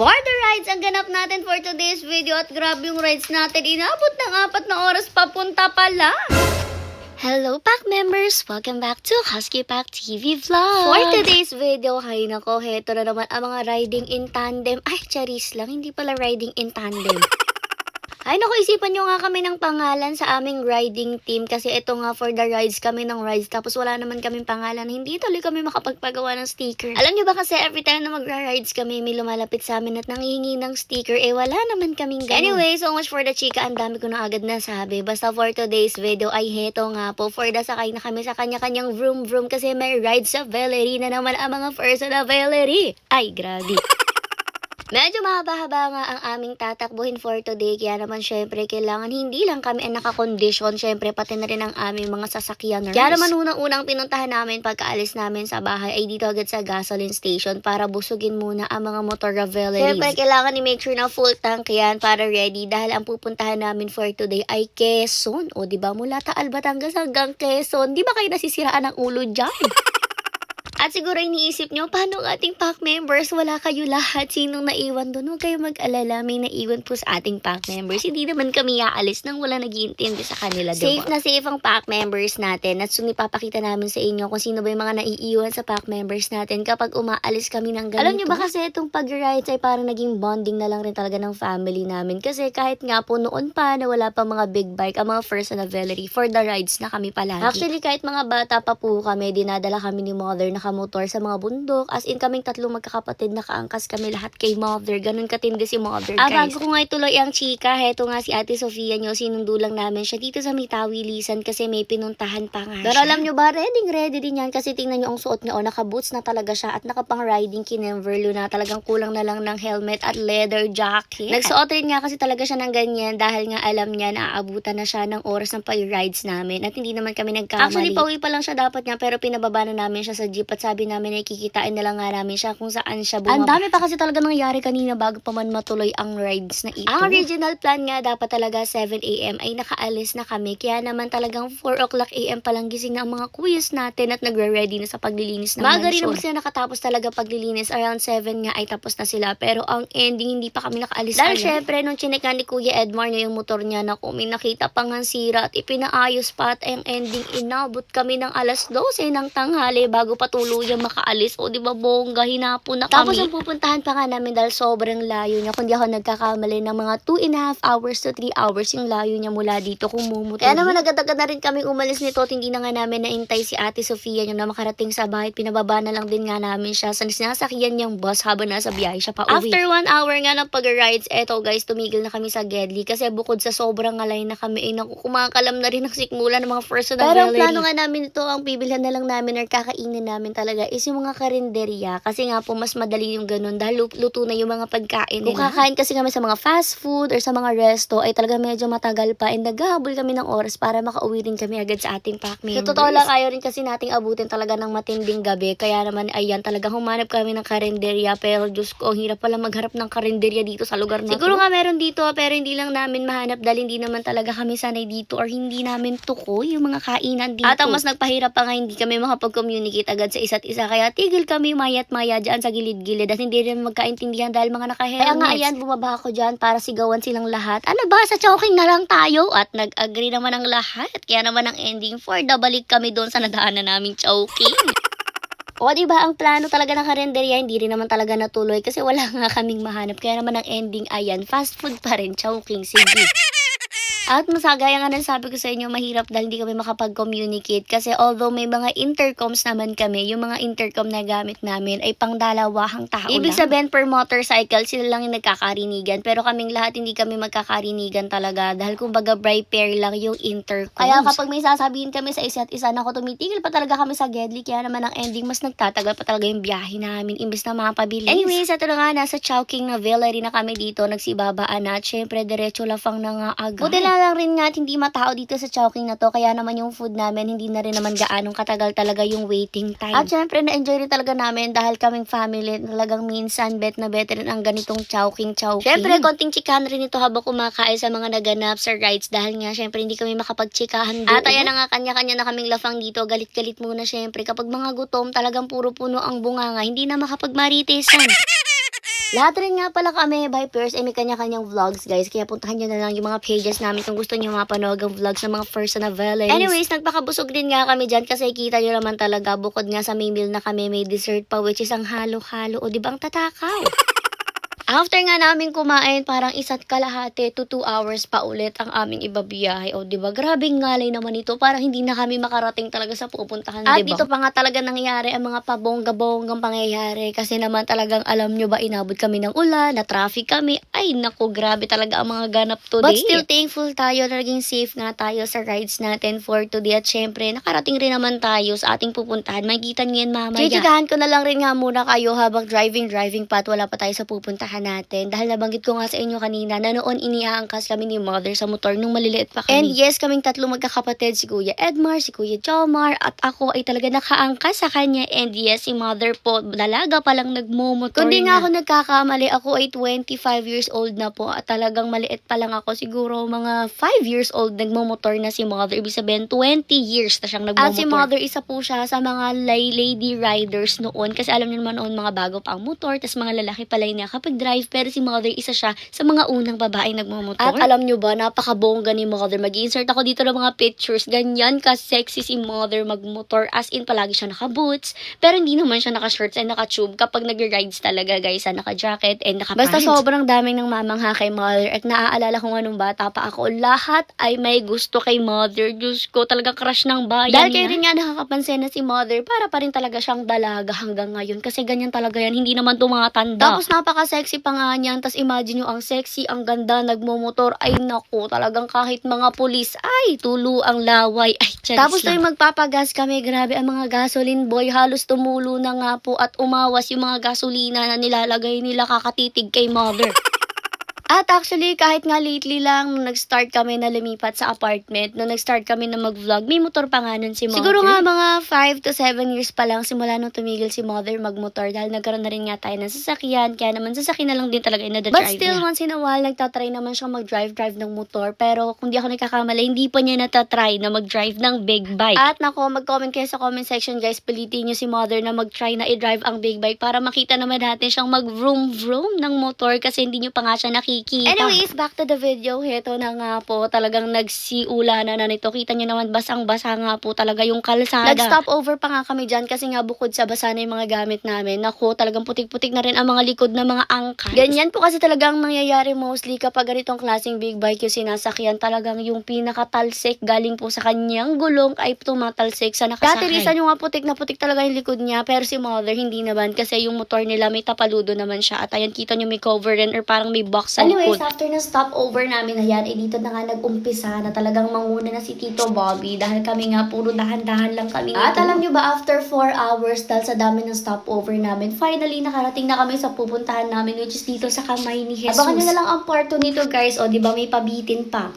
For the rides, ang ganap natin for today's video at grabe yung rides natin. Inabot ng 4 na oras papunta pala. Hello, Pack members! Welcome back to Husky Pack TV Vlog! For today's video, hay nako, heto na naman ang mga riding in tandem. Ay, charis lang, hindi pala riding in tandem. Ay naku, isipan nyo nga kami ng pangalan sa aming riding team kasi ito nga for the rides kami ng rides tapos wala naman kaming pangalan. Hindi tuloy kami makapagpagawa ng sticker. Alam nyo ba kasi every time na magra-rides kami may lumalapit sa amin at nangihingi ng sticker wala naman kaming ganun. Anyway, so much for the chika. Ang dami ko na agad nasabi. Basta for today's video ay heto nga po. For the sakay na kami sa kanya-kanyang vroom vroom kasi may ride sa Valerie na naman ang mga first na Valerie. Ay, grabe. Medyo mahaba-haba nga ang aming tatakbuhin for today. Kaya naman syempre kailangan hindi lang kami ang nakakondisyon. Syempre pati na rin ang aming mga sasakyaners. Kaya naman unang-unang pinuntahan namin pagkaalis namin sa bahay ay dito agad sa gasoline station para busugin muna ang mga motor Valeries. Syempre kailangan i-make sure na full tank yan para ready dahil ang pupuntahan namin for today ay Quezon. O diba mula Taal Batangas hanggang Quezon. Di ba kayo nasisiraan ng ulo dyan? At siguro iniisip nyo, paano ang ating pack members? Wala kayo lahat. Sinong naiwan doon? Huwag kayo mag-alala. May naiwan po sa ating pack members. Hindi naman kami aalis nang wala nag-iintindi sa kanila. Safe na safe ang pack members natin. At ipapakita namin sa inyo kung sino ba yung mga naiiwan sa pack members natin kapag umaalis kami ng ganito. Alam nyo ba kasi itong pag-rides ay parang naging bonding na lang rin talaga ng family namin. Kasi kahit nga po noon pa na wala pa mga big bike, ang mga first na Valerie, for the rides na kami palagi. Actually, kahit mga bata pa po kami, dinadala kami ni mother na motor sa mga bundok. As in, kaming tatlong magkakapatid, nakaangkas kami lahat kay mother. Ganun katindi si mother, guys. Bago ko nga ituloy ang chika, heto nga si Ate Sofia nyo, sinundulang namin siya dito sa may Tawilisan kasi may pinuntahan pa nga siya. Pero alam nyo ba, ready din yan kasi tingnan nyo ang suot niya. O, naka-boots na talaga siya at nakapang riding kinemverlo na. Talagang kulang na lang ng helmet at leather jacket. Nagsuot rin nga kasi talaga siya ng ganyan dahil nga alam niya na aabutan na siya ng oras ng pag-rides namin at hindi naman kami nagkamali. Actually, pauwi pa lang siya dapat niya pero pinababa na namin siya sa jeep at sabi namin ay kikitain na lang nga namin siya kung saan siya bumaba. Ang dami pa kasi talaga nangyari kanina bago pa man matuloy ang rides na ito. Ang original plan nga dapat talaga 7 AM ay nakaalis na kami. Kaya naman talagang 4 o'clock AM pa lang gising na ang mga kuyas natin at nagre-ready na sa paglilinis ng mansion. Maaga rin naman sila nakatapos talaga paglilinis. Around 7 nga ay tapos na sila. Pero ang ending hindi pa kami nakaalis. Dahil syempre nung chinekan ni Kuya Edmar niya yung motor niya na kung may nakita pang sira at ipinaayos pa at ang ending inabot kami ng alas 12 ng tanghali bago pa tuluyang makaalis. O diba bongga, hinapon na kami. Tapos ang pupuntahan pa nga namin dahil sobrang layo niya. Kung di ako nagkakamali ng mga 2.5 hours to 3 hours yung layo niya mula dito kung mumutuloy. Kaya naman agad-agad na rin kami umalis nito at hindi na nga namin naintay si Ate Sofia yung na makarating sa bahay. Pinababa na lang din nga namin siya sa sinasakyan niyang bus habang nasa biyahe siya pa uwi. After 1 hour nga ng pag-rides, eto guys, tumigil na kami sa Gedli kasi bukod sa sobrang ngalay na kami ay kumakalam na rin ang sikmula ng mga first na Pero ang plano nga namin ito, ang bibilhan na lang namin or kakainin namin talaga is yung mga karinderya kasi nga po mas madali yung ganun dahil luto na yung mga pagkain nila. Kung kakain kasi kami sa mga fast food or sa mga resto ay talaga medyo matagal pa and naghahabol kami ng oras para makauwi rin kami agad sa ating pack members. Sa totoo lang ayaw rin kasi nating abutin talaga ng matinding gabi kaya naman ayan talaga humanap kami ng karinderya pero Diyos ko, ang hirap pala magharap ng karinderya dito sa lugar na siguro nga meron dito pero hindi lang namin mahanap dahil hindi naman talaga kami sanay dito or hindi namin tuko yung mga kainan dito. At ang mas nagpahirap pa nga hindi kami makapag-communicate agad sa isa't isa kaya tigil kami mayat maya dyan sa gilid-gilid at hindi rin magkaintindihan dahil mga naka-helmets. Kaya nga ayan, bumaba ako dyan para sigawan silang lahat. Ano ba, sa choking na lang tayo? At nag-agree naman ang lahat. Kaya naman ang ending for the balik kami doon sa nadaanan naming choking. O diba, ang plano talaga ng karinderya hindi rin naman talaga natuloy kasi wala nga kaming mahanap. Kaya naman ang ending ayan, fast food pa rin, choking, sige. At masagaya nga sabi ko sa inyo, mahirap dahil hindi kami makapag-communicate kasi although may mga intercoms naman kami, yung mga intercom na gamit namin ay pang dalawahang tao Ibig sabihin per motorcycle, sila lang yung nagkakarinigan pero kaming lahat hindi kami magkakarinigan talaga dahil kumbaga by pair lang yung intercoms. Kaya kapag may sasabihin kami sa isa't isa na tumitigil pa talaga kami sa Gedli kaya naman ang ending mas nagtatagal pa talaga yung biyahe namin imbes na mapabilis. Anyways, ito na nga, nasa Chowking na Valerie na kami dito, nagsibabaan na at syempre diretso lafang na nga agad. Buti lang rin nga at hindi matao dito sa Chowking na to kaya naman yung food namin hindi na rin naman gaanong katagal talaga yung waiting time. At syempre na-enjoy rin talaga namin dahil kaming family talagang minsan bet na bet rin ang ganitong Chowking. Syempre konting chikahan rin ito habang kumakain sa mga naganap sa rides dahil nga syempre hindi kami makapagchikahan doon. At ayan na nga kanya-kanya na kaming lafang dito, galit-galit muna syempre kapag mga gutom talagang puro puno ang bunganga, hindi na makapagmaritesan. Lahat rin nga pala kami by pairs ay may kanya-kanyang vlogs guys. Kaya puntahan nyo na lang yung mga pages namin kung gusto nyo mapanood ang vlogs ng mga first na novelas. Anyways, nagpakabusog din nga kami dyan kasi kita nyo naman talaga bukod nga sa may meal na kami may dessert pa which is ang halo-halo o di ba ang tatakaw. After nga namin kumain, parang 1.5 to 2 hours pa ulit ang aming ibabiyahe. O, diba? Grabing ngalay naman ito. Parang hindi na kami makarating talaga sa pupuntahan, At diba? Dito pa nga talaga nangyayari ang mga pabongga-bonggang pangyayari. Kasi naman talagang alam nyo ba, inabot kami ng ulan, na traffic kami. Ay, naku, grabe talaga ang mga ganap today. But still thankful tayo na naging safe nga tayo sa rides natin for today. At syempre, nakarating rin naman tayo sa ating pupuntahan. Makikita nyo yan mamaya. Chikahan ko na lang rin nga muna kayo habang driving pa at wala pa tayo sa pupuntahan natin. Dahil nabanggit ko nga sa inyo kanina na noon iniaangkas kami ni mother sa motor nung maliliit pa kami. And yes, kaming tatlo magkakapatid, si Kuya Edmar, si Kuya Jomar, at ako ay talaga nakaangkas sa kanya. And yes, si mother po, dalaga pa lang nagmumotor. Kundi nga ako nagkakamali, ako ay 25 years old na po at talagang maliit pa lang ako. Siguro mga 5 years old nagmumotor na si mother. Ibig sabihin, 20 years na siyang nagmumotor. At si mother, isa po siya sa mga lady riders noon. Kasi alam niyo naman noon, mga bago pa ang motor, tas mga lalaki pala yung nakapag-drive. Pero si mother, isa siya sa mga unang babaeng nagmumotor. At alam nyo ba, napakabongga ni mother. Mag-insert ako dito ng mga pictures. Ganyan ka-sexy si mother magmotor. As in, palagi siya naka-boots. Pero hindi naman siya naka-shorts and naka-tube. Kapag nag-rides talaga, guys, naka-jacket and naka-pants. Basta sobrang daming ng mamangha kay mother. At naaalala ko nga nung bata pa ako, lahat ay may gusto kay mother. Diyos ko, talagang crush ng bayan. Dahil kayo rin nga nakakapansin na si mother, para pa rin talaga siyang dalaga hanggang ngayon. Kasi ganyan talaga yan. Hindi naman tumatanda. Tapos napaka-sexy pa nga niyan. Tapos imagine nyo, ang sexy, ang ganda, nagmumotor. Ay naku, talagang kahit mga pulis, ay, tulo ang laway. Ay, tapos na magpapagas kami, grabe ang mga gasoline boy. Halos tumulo na nga po at umawas yung mga gasolina na nilalagay nila kakatitig kay mother. At actually, kahit nga lately lang, nung nag-start kami na lumipat sa apartment, nung nag-start kami na mag-vlog, may motor pa nga nun si mother. Siguro nga mga 5 to 7 years pa lang simula nung tumigil si mother mag-motor dahil nagkaroon na rin nga tayo ng sasakyan, kaya naman sasakyan na lang din talaga in the drive. But still, once in a while, nagtatry naman siyang mag-drive ng motor, pero kung di ako nagkakamali, hindi pa niya natatry na mag-drive ng big bike. At nako, mag-comment kayo sa comment section, guys, pilitin niyo si mother na mag-try na i-drive ang big bike para makita naman natin siyang mag-vroom-vroom ng motor kasi hindi niyo pa nga siya nakikita. Anyways, back to the video. Heto na nga po, talagang nagsiulanan na nito. Kita nyo naman, basang-basa nga po talaga yung kalsada. Nag-stop over pa nga kami dyan kasi nga bukod sa basa na yung mga gamit namin. Naku, talagang putik-putik na rin ang mga likod na mga angkas. Ganyan po kasi talagang nangyayari mostly kapag ganitong klaseng big bike yung sinasakyan. Talagang yung pinakatalsik galing po sa kanyang gulong ay tumatalsik sa nakasakay. Dati nyo nga putik na putik talaga yung likod niya. Pero si mother, hindi naman kasi yung motor nila may tapaludo naman siya. At ayan, kita nyo may cover rin or parang may box sa likod. After na stopover namin, ayan, dito na nga nag-umpisa na talagang manguna na si Tito Bobby dahil kami nga puro dahan-dahan lang kami. At alam nyo ba, after 4 hours dahil sa dami ng stopover namin, finally nakarating na kami sa pupuntahan namin which is dito sa kamay ni Jesus. Abangan nyo na lang ang part 2 nito, guys. O, di ba may pabitin pa.